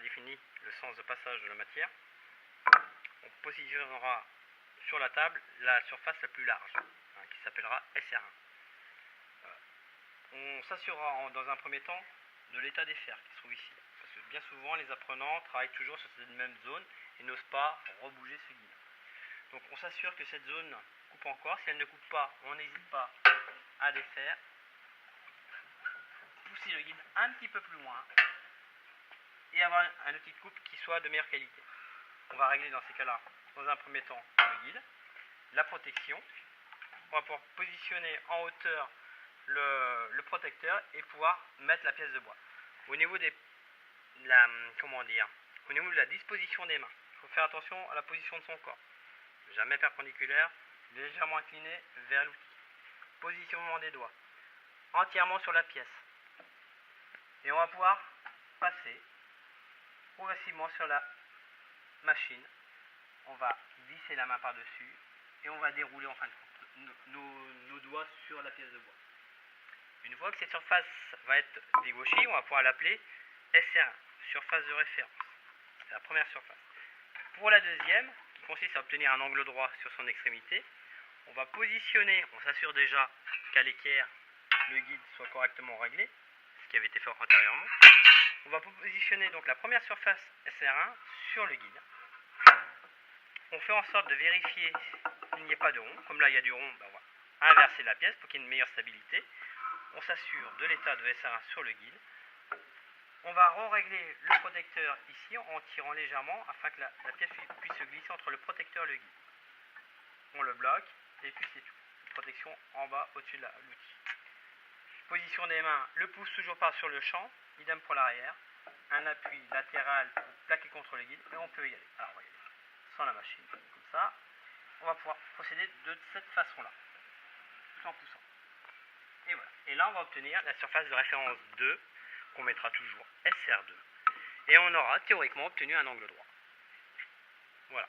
défini le sens de passage de la matière, on positionnera sur la table la surface la plus large, qui s'appellera SR1. On s'assurera dans un premier temps de l'état des fers qui se trouve ici. Parce que bien souvent, les apprenants travaillent toujours sur cette même zone et n'osent pas rebouger ce guide. Donc on s'assure que cette zone coupe encore. Si elle ne coupe pas, on n'hésite pas à défaire. Pousser le guide un petit peu plus loin et avoir un outil de coupe qui soit de meilleure qualité. On va régler dans ces cas-là, dans un premier temps, le guide, la protection. On va pouvoir positionner en hauteur le protecteur et pouvoir mettre la pièce de bois. Au niveau de la disposition des mains, il faut faire attention à la position de son corps. Jamais perpendiculaire, légèrement incliné vers l'outil. Positionnement des doigts, entièrement sur la pièce. Et on va pouvoir passer progressivement sur la machine. On va visser la main par-dessus et on va dérouler en fin de compte nos doigts sur la pièce de bois. Une fois que cette surface va être dégauchée, on va pouvoir l'appeler SR1, surface de référence. C'est la première surface. Pour la deuxième, qui consiste à obtenir un angle droit sur son extrémité, on va positionner, on s'assure déjà qu'à l'équerre, le guide soit correctement réglé, ce qui avait été fait antérieurement. On va positionner donc la première surface SR1 sur le guide. On fait en sorte de vérifier qu'il n'y ait pas de rond. Comme là il y a du rond, on va inverser la pièce pour qu'il y ait une meilleure stabilité. On s'assure de l'état de SR1 sur le guide. On va régler le protecteur ici en tirant légèrement afin que la pièce puisse se glisser entre le protecteur et le guide. On le bloque et puis c'est tout. Protection en bas au-dessus de l'outil. Position des mains, le pouce toujours part sur le champ, idem pour l'arrière. Un appui latéral pour plaquer contre le guide et on peut y aller. Alors on va y aller sans la machine, comme ça. On va pouvoir procéder de cette façon-là, tout en poussant. Et voilà. Et là on va obtenir la surface de référence 2, qu'on mettra toujours SR2. Et on aura théoriquement obtenu un angle droit. Voilà.